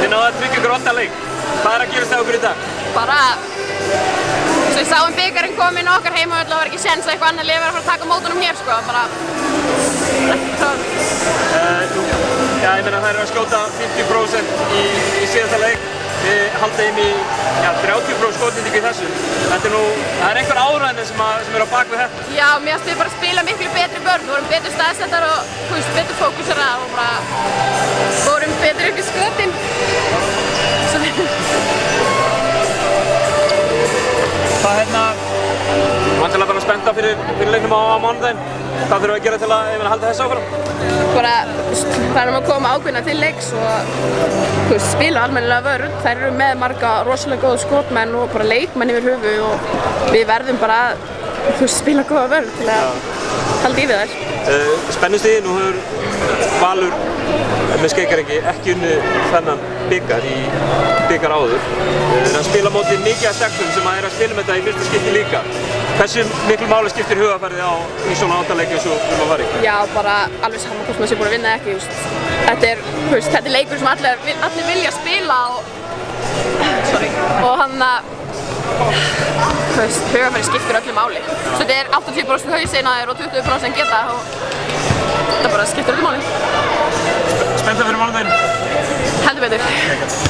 Þið náðu að tryggja ykkur 8 leik. Hvað að gerast hjá ykkur í dag? Bara, svo við sáum bikarinn koma inn á okkar heimavöll og það var ekki séns að eitthvað annað lið verið að fara að taka mótunum hér sko, bara Já, ég meina þær eru að skjóta 50% í síðasta leik. Þið haldið inn í 30% skotnýtingu í þessu. Það er einhver áræðinni sem er á bak við þetta. Já, mér finnst við bara að spila miklu betri vörn. Við vorum betur staðsettar og betur fókusera og bara vorum betur upp í skotin. Það vantilega bara spennta fyrir leiknum á mánudaginn. Hvað þurfum við að gera til að halda þessu áfram? Bara það er að koma ákveðna til leiks og spila almennilega vörn. Þær eru með marga rosalega góða skotmenn og bara leikmenn yfir höfuð og við verðum bara að spila góða vörn til að halda í við þær. Spennustigið, nú hefur Valur með Skeikareyki ekki unnið þennan bikar í bikar áður. Þeir eru að spila móti mikið af sterkum sem að spila með þetta í fyrsta skipti líka. Hversu miklu máli skiptir hugarfarið í svona 8 leiki eins og við varum í? Já, bara alveg saman hvort maður sé búin að vinna eða ekki. Þetta er leikur sem allir vilja spila og hugarfarið skiptir öllu máli. Þetta er 80% hausinn á þér og 20% geta og þetta bara skiptir öllu máli. Spennta fyrir mánudaginn? Heldur betur.